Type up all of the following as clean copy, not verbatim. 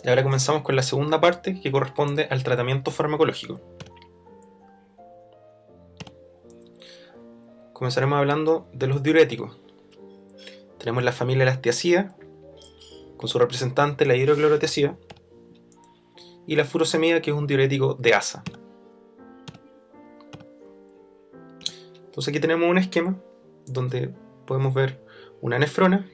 Y ahora comenzamos con la segunda parte, que corresponde al tratamiento farmacológico. Comenzaremos hablando de los diuréticos. Tenemos la familia de las tiazidas, con su representante la hidroclorotiazida, y la furosemida, que es un diurético de asa. Entonces aquí tenemos un esquema donde podemos ver una nefrona,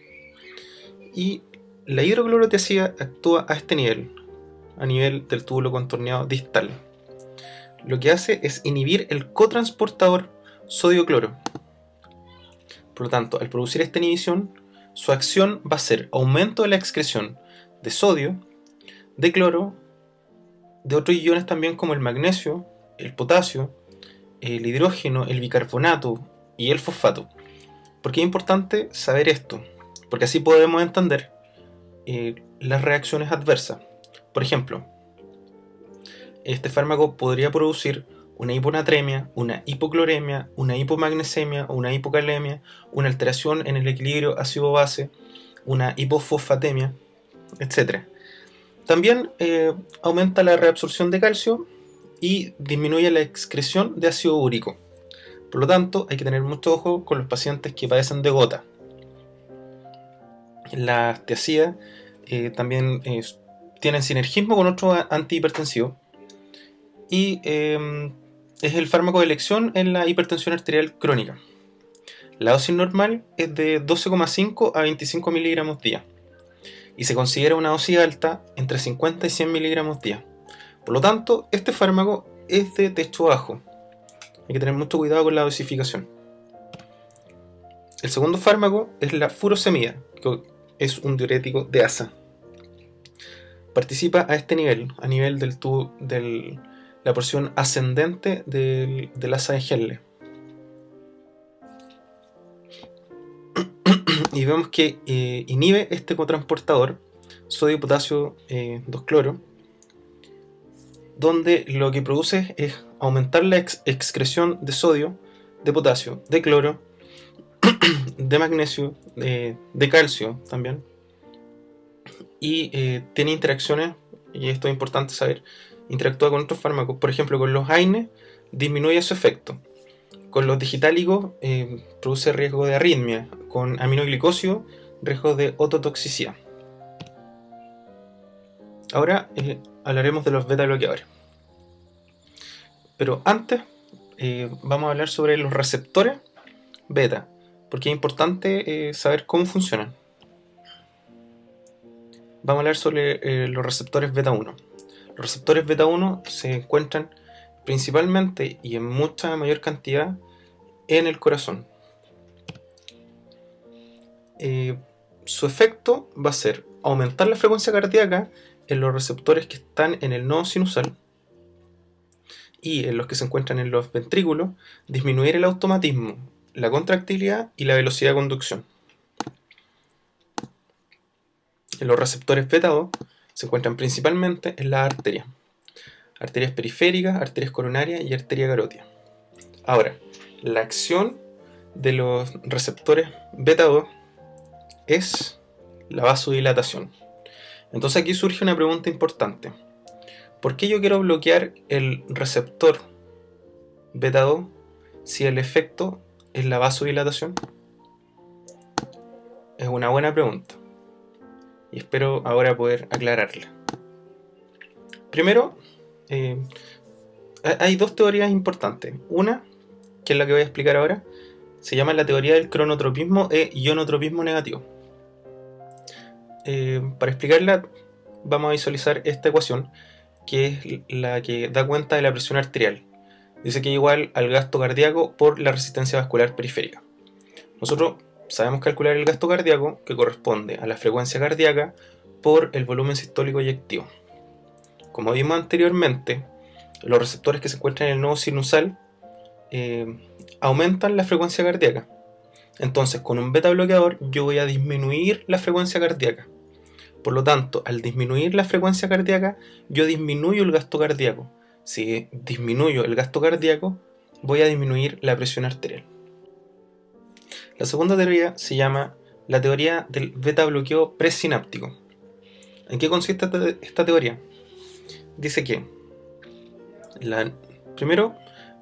y la hidroclorotiazida actúa a este nivel, a nivel del túbulo contorneado distal. Lo que hace es inhibir el cotransportador sodio-cloro. Por lo tanto, al producir esta inhibición, su acción va a ser aumento de la excreción de sodio, de cloro, de otros iones también como el magnesio, el potasio, el hidrógeno, el bicarbonato y el fosfato. ¿Por qué es importante saber esto? Porque así podemos entender las reacciones adversas. Por ejemplo, este fármaco podría producir una hiponatremia, una hipocloremia, una hipomagnesemia o una hipocalemia, una alteración en el equilibrio ácido-base, una hipofosfatemia, etc. También aumenta la reabsorción de calcio y disminuye la excreción de ácido úrico. Por lo tanto, hay que tener mucho ojo con los pacientes que padecen de gota. Las tiazidas también tienen sinergismo con otros antihipertensivos y es el fármaco de elección en la hipertensión arterial crónica. La dosis normal es de 12,5 a 25 miligramos día y se considera una dosis alta entre 50 y 100 miligramos día. Por lo tanto, este fármaco es de techo bajo. Hay que tener mucho cuidado con la dosificación. El segundo fármaco es la furosemida, que es un diurético de asa. Participa a este nivel, a nivel de la porción ascendente del asa de Henle. Y vemos que inhibe este cotransportador sodio-potasio 2-cloro, donde lo que produce es aumentar la excreción de sodio, de potasio, de cloro, de magnesio, de calcio también, y tiene interacciones, y esto es importante saber, interactúa con otros fármacos. Por ejemplo, con los AINE disminuye su efecto, con los digitálicos produce riesgo de arritmia, con aminoglicosio riesgo de ototoxicidad. Ahora hablaremos de los beta bloqueadores, pero antes vamos a hablar sobre los receptores beta, porque es importante saber cómo funcionan. Vamos a hablar sobre los receptores beta 1. Los receptores beta 1 se encuentran principalmente y en mucha mayor cantidad en el corazón. Su efecto va a ser aumentar la frecuencia cardíaca en los receptores que están en el nodo sinusal, y en los que se encuentran en los ventrículos, disminuir el automatismo, la contractilidad y la velocidad de conducción. En los receptores beta 2 se encuentran principalmente en las arterias periféricas, arterias coronarias y arteria carótida. Ahora, la acción de los receptores beta 2 es la vasodilatación. Entonces aquí surge una pregunta importante. ¿Por qué yo quiero bloquear el receptor beta 2 si el efecto es la vasodilatación? Es una buena pregunta y espero ahora poder aclararla. Primero, hay dos teorías importantes. Una, que es la que voy a explicar ahora, se llama la teoría del cronotropismo e ionotropismo negativo. Para explicarla, vamos a visualizar esta ecuación, que es la que da cuenta de la presión arterial. Dice que es igual al gasto cardíaco por la resistencia vascular periférica. Nosotros sabemos calcular el gasto cardíaco, que corresponde a la frecuencia cardíaca por el volumen sistólico eyectivo. Como vimos anteriormente, los receptores que se encuentran en el nodo sinusal aumentan la frecuencia cardíaca. Entonces, con un beta bloqueador yo voy a disminuir la frecuencia cardíaca. Por lo tanto, al disminuir la frecuencia cardíaca, yo disminuyo el gasto cardíaco. Si disminuyo el gasto cardíaco, voy a disminuir la presión arterial. La segunda teoría se llama la teoría del beta bloqueo presináptico. ¿En qué consiste esta teoría? Dice que primero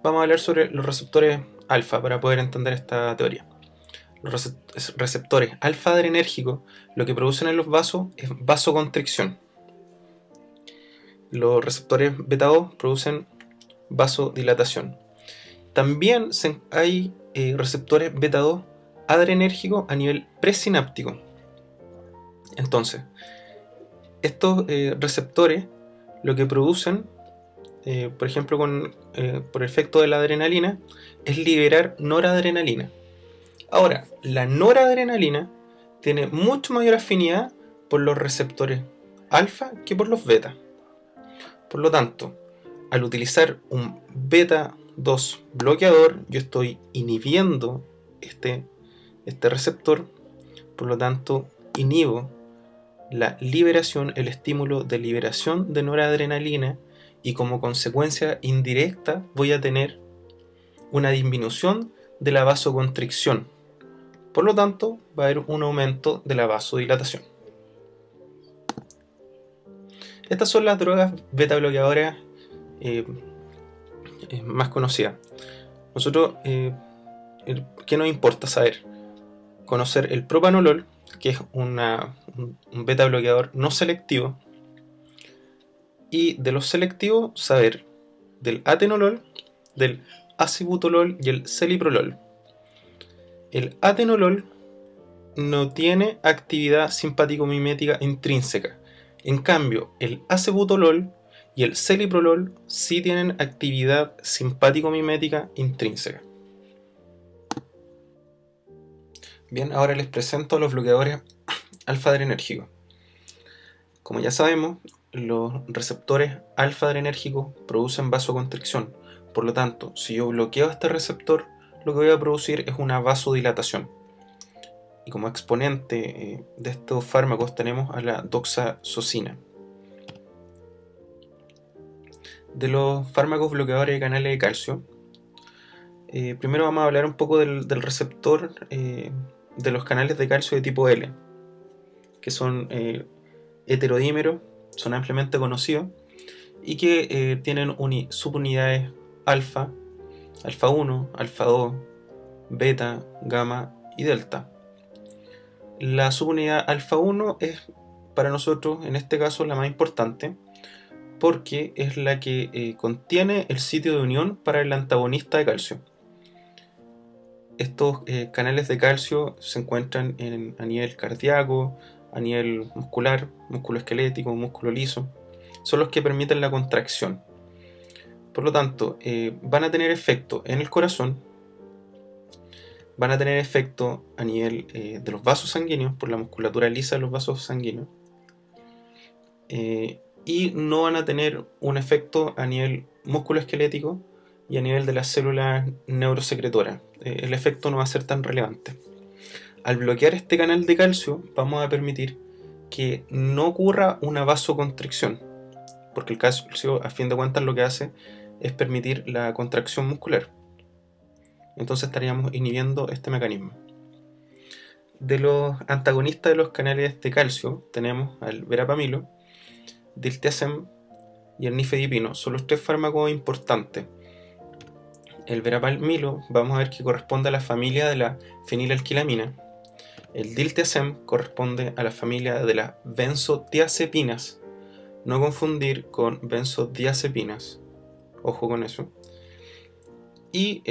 vamos a hablar sobre los receptores alfa para poder entender esta teoría. Los receptores alfa adrenérgicos lo que producen en los vasos es vasoconstricción. Los receptores beta 2 producen vasodilatación. También hay receptores beta 2 adrenérgicos a nivel presináptico. Entonces, estos receptores lo que producen, por ejemplo, por efecto de la adrenalina, es liberar noradrenalina. Ahora, la noradrenalina tiene mucho mayor afinidad por los receptores alfa que por los beta. Por lo tanto, al utilizar un beta 2 bloqueador, yo estoy inhibiendo este receptor, por lo tanto, inhibo la liberación, el estímulo de liberación de noradrenalina, y como consecuencia indirecta voy a tener una disminución de la vasoconstricción. Por lo tanto, va a haber un aumento de la vasodilatación. Estas son las drogas beta bloqueadoras más conocidas. Nosotros, ¿qué nos importa saber? Conocer el propanolol, que es un beta bloqueador no selectivo, y de los selectivos saber del atenolol, del acebutolol y el celiprolol. El atenolol no tiene actividad simpático-mimética intrínseca. En cambio, el acebutolol y el celiprolol sí tienen actividad simpático-mimética intrínseca. Bien, ahora les presento los bloqueadores alfa-adrenérgicos. Como ya sabemos, los receptores alfa-adrenérgicos producen vasoconstricción. Por lo tanto, si yo bloqueo este receptor, lo que voy a producir es una vasodilatación. Y como exponente de estos fármacos tenemos a la doxazosina. De los fármacos bloqueadores de canales de calcio, primero vamos a hablar un poco del receptor de los canales de calcio de tipo L, que son heterodímeros, son ampliamente conocidos, y que tienen subunidades alfa, alfa 1, alfa 2, beta, gamma y delta. La subunidad alfa 1 es para nosotros, en este caso, la más importante, porque es la que contiene el sitio de unión para el antagonista de calcio. Estos canales de calcio se encuentran a nivel cardíaco, a nivel muscular, músculo esquelético, músculo liso. Son los que permiten la contracción. Por lo tanto, van a tener efecto en el corazón, van a tener efecto a nivel de los vasos sanguíneos, por la musculatura lisa de los vasos sanguíneos, y no van a tener un efecto a nivel músculo esquelético y a nivel de las células neurosecretoras. El efecto no va a ser tan relevante. Al bloquear este canal de calcio, vamos a permitir que no ocurra una vasoconstricción, porque el calcio, a fin de cuentas, lo que hace es permitir la contracción muscular. Entonces estaríamos inhibiendo este mecanismo. De los antagonistas de los canales de calcio tenemos al verapamilo, diltiazem y el nifedipino. Son los tres fármacos importantes. El verapamilo vamos a ver que corresponde a la familia de la fenilalquilamina. El diltiazem corresponde a la familia de las benzodiazepinas. No confundir con benzodiazepinas. Ojo con eso. Y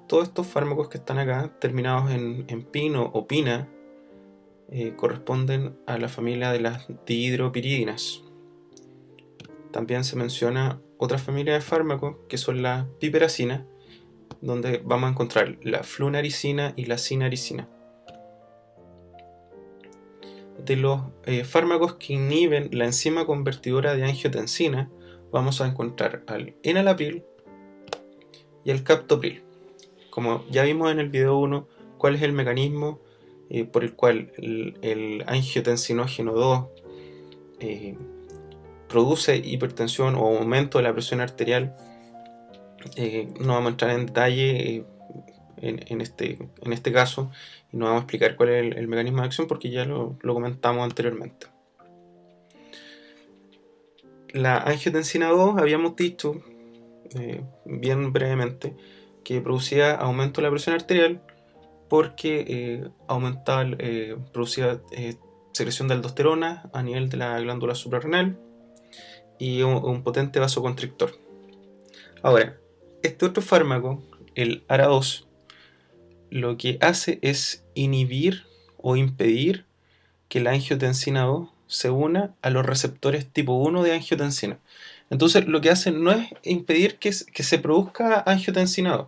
todos estos fármacos que están acá, terminados en pino o pina, corresponden a la familia de las dihidropiridinas. También se menciona otra familia de fármacos que son las piperacinas, donde vamos a encontrar la flunaricina y la cinaricina. De los fármacos que inhiben la enzima convertidora de angiotensina, vamos a encontrar al enalapril y el captopril. Como ya vimos en el video 1, cuál es el mecanismo por el cual el angiotensinógeno 2 produce hipertensión o aumento de la presión arterial. No vamos a entrar en detalle en este caso, y no vamos a explicar cuál es el mecanismo de acción porque ya lo comentamos anteriormente. La angiotensina 2 habíamos dicho, bien brevemente, que producía aumento de la presión arterial porque producía secreción de aldosterona a nivel de la glándula suprarrenal y un potente vasoconstrictor. Ahora, este otro fármaco, el ARA2, lo que hace es inhibir o impedir que la angiotensina 2 se una a los receptores tipo 1 de angiotensina. Entonces lo que hace no es impedir que se produzca angiotensina 2,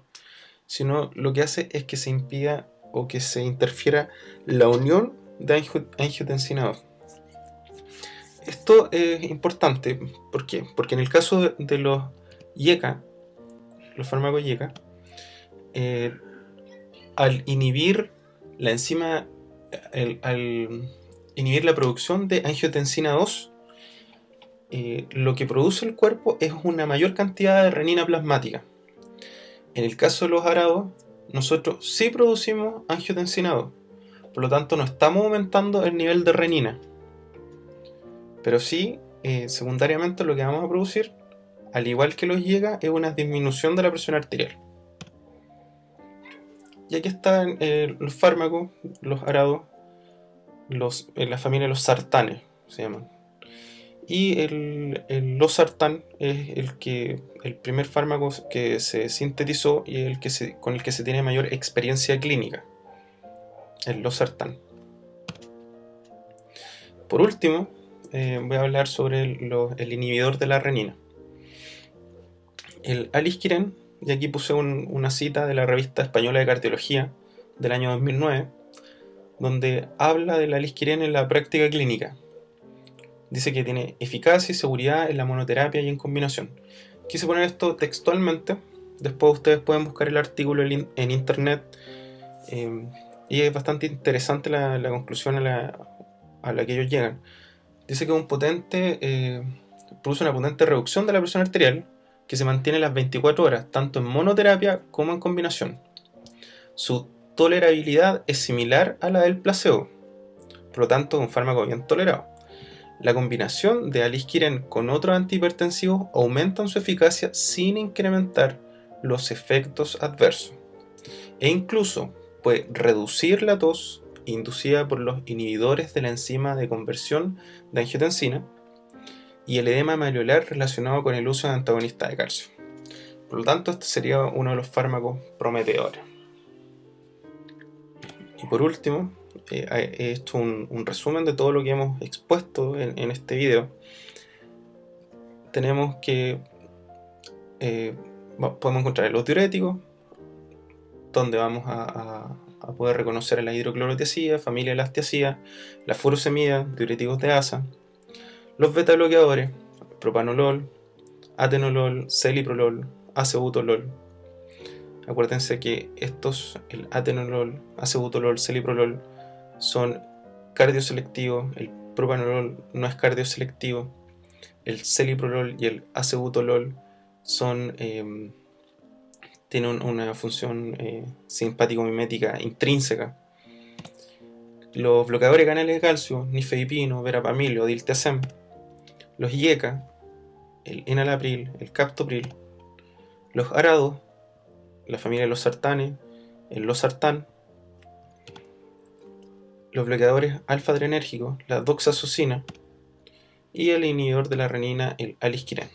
sino lo que hace es que se impida o que se interfiera la unión de angiotensina 2. Esto es importante, ¿por qué? Porque en el caso de los IECA, los fármacos IECA, al inhibir la enzima, al inhibir la producción de angiotensina 2, lo que produce el cuerpo es una mayor cantidad de renina plasmática. En el caso de los ARA2, nosotros sí producimos angiotensina 2, por lo tanto no estamos aumentando el nivel de renina, pero sí, secundariamente lo que vamos a producir, al igual que los IECA, es una disminución de la presión arterial. Y aquí están los fármacos, los ARA2, en la familia de los sartanes, se llaman. Y el losartán es el primer fármaco que se sintetizó y con el que se tiene mayor experiencia clínica, el losartán. Por último, voy a hablar sobre el inhibidor de la renina, el alisquiren, y aquí puse una cita de la revista española de cardiología del año 2009, donde habla del alisquiren en la práctica clínica. Dice que tiene eficacia y seguridad en la monoterapia y en combinación. Quise poner esto textualmente, después ustedes pueden buscar el artículo en internet, y es bastante interesante la conclusión a la que ellos llegan. Dice que produce una potente reducción de la presión arterial que se mantiene las 24 horas, tanto en monoterapia como en combinación. Su tolerabilidad es similar a la del placebo, por lo tanto es un fármaco bien tolerado. La combinación de alisquiren con otros antihipertensivos aumentan su eficacia sin incrementar los efectos adversos, e incluso puede reducir la tos inducida por los inhibidores de la enzima de conversión de angiotensina y el edema malleolar relacionado con el uso de antagonistas de calcio. Por lo tanto, este sería uno de los fármacos prometedores. Y por último, he hecho un resumen de todo lo que hemos expuesto en este video. Tenemos que podemos encontrar los diuréticos, donde vamos a poder reconocer la hidroclorotiazida, familia de las tiazidas, la furosemida, diuréticos de asa, los beta bloqueadores, propanolol, atenolol, celiprolol, acebutolol. Acuérdense que el atenolol, acebutolol, celiprolol son cardioselectivos, el propanolol no es cardioselectivo, el celiprolol y el acebutolol tienen una función simpático-mimética intrínseca. Los bloqueadores de canales de calcio, nifedipino, verapamil o diltiazem, los IECA, el enalapril, el captopril, los ARA2, la familia de los sartanes, el losartán, los bloqueadores alfa-adrenérgicos, la doxazosina, y el inhibidor de la renina, el alisquiren.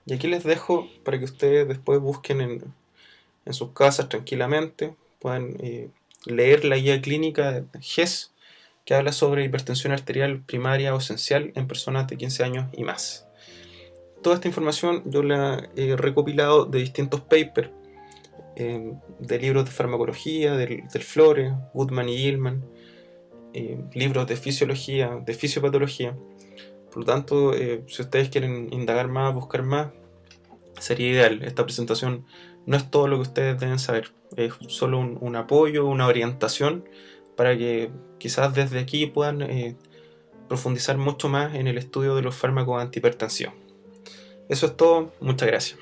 Y aquí les dejo para que ustedes después busquen en sus casas tranquilamente, puedan leer la guía clínica de GES, que habla sobre hipertensión arterial primaria o esencial en personas de 15 años y más. Toda esta información yo la he recopilado de distintos papers, de libros de farmacología, del Flores, Goodman y Gilman, libros de fisiología, de fisiopatología. Por lo tanto, si ustedes quieren indagar más, buscar más, sería ideal. Esta presentación no es todo lo que ustedes deben saber, es solo un apoyo, una orientación para que quizás desde aquí puedan profundizar mucho más en el estudio de los fármacos antihipertensivos. Eso es todo, muchas gracias.